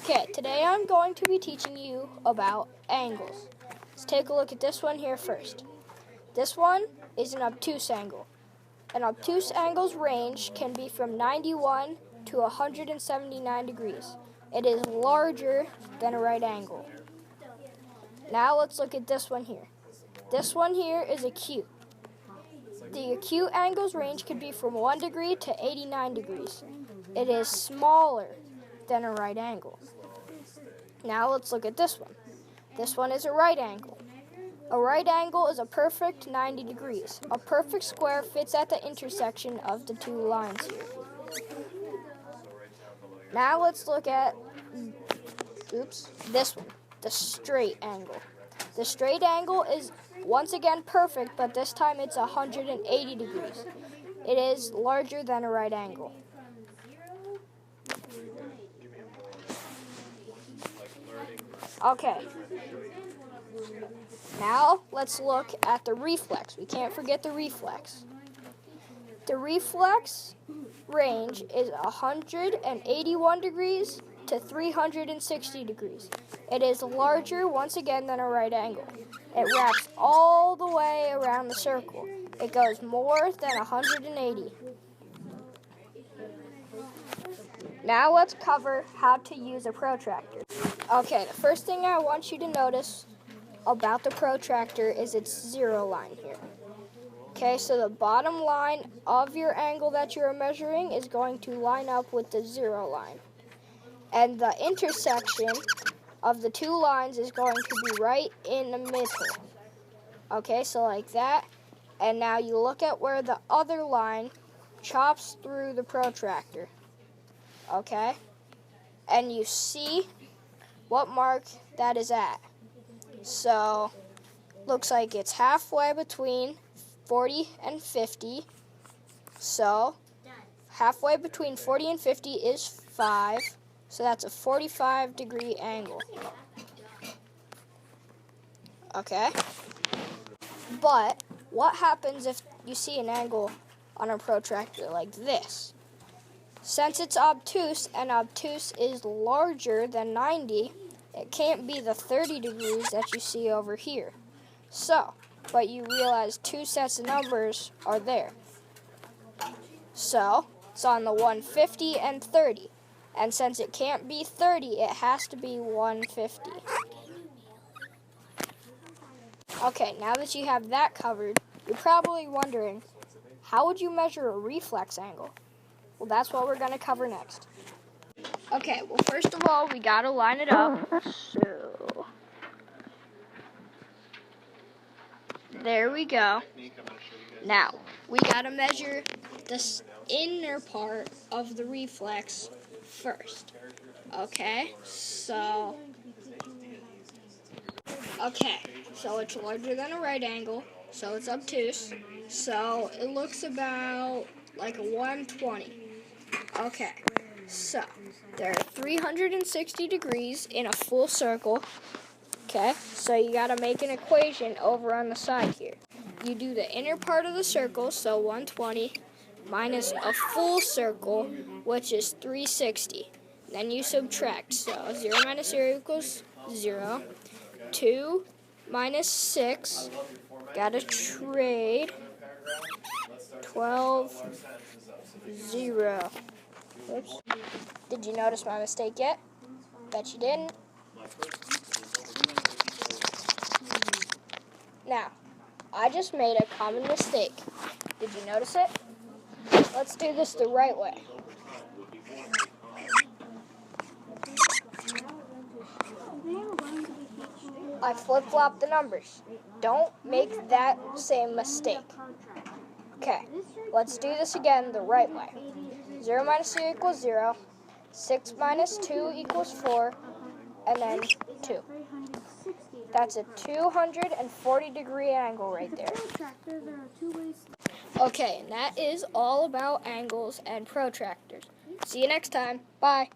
Okay, today I'm going to be teaching you about angles. Let's take a look at this one here first. This one is an obtuse angle. An obtuse angle's range can be from 91 to 179 degrees. It is larger than a right angle. Now let's look at this one here. This one here is acute. The acute angle's range can be from 1 degree to 89 degrees. It is smaller than a right angle. Now let's look at this one. This one is a right angle. A right angle is a perfect 90 degrees. A perfect square fits at the intersection of the two lines here. Now let's look at this one, the straight angle. The straight angle is once again perfect, but this time it's 180 degrees. It is larger than a right angle. Okay. Now let's look at the reflex. We can't forget the reflex. The reflex range is 181 degrees to 360 degrees. It is larger once again than a right angle. It wraps all the way around the circle. It goes more than 180. Now let's cover how to use a protractor. Okay, the first thing I want you to notice about the protractor is its zero line here. Okay, so the bottom line of your angle that you're measuring is going to line up with the zero line. And the intersection of the two lines is going to be right in the middle. Okay, so like that. And now you look at where the other line chops through the protractor. Okay? And you see what mark that is at. So, looks like it's halfway between 40 and 50. So, halfway between 40 and 50 is 5. So that's a 45 degree angle. Okay? But, what happens if you see an angle on a protractor like this? Since it's obtuse, and obtuse is larger than 90, it can't be the 30 degrees that you see over here. So, but you realize two sets of numbers are there. So, it's on the 150 and 30. And since it can't be 30, it has to be 150. Okay, now that you have that covered, you're probably wondering, how would you measure a reflex angle? Well, that's what we're going to cover next. Okay, well, first of all, we got to line it up. So, there we go. Now, we got to measure this inner part of the reflex first. Okay, so it's larger than a right angle, so it's obtuse. So, it looks about like a 120. Okay, so there are 360 degrees in a full circle. Okay, so you got to make an equation over on the side here. You do the inner part of the circle, so 120, minus a full circle, which is 360. Then you subtract, so 0 minus 0 equals 0. 2 minus 6, got to trade, 12, 0. Oops. Did you notice my mistake yet? Bet you didn't. Now, I just made a common mistake. Did you notice it? Let's do this the right way. I flip-flop the numbers. Don't make that same mistake. Okay, let's do this again the right way. 0 minus 0 equals 0. 6 minus 2 equals 4. And then 2. That's a 240 degree angle right there. Okay, and that is all about angles and protractors. See you next time. Bye.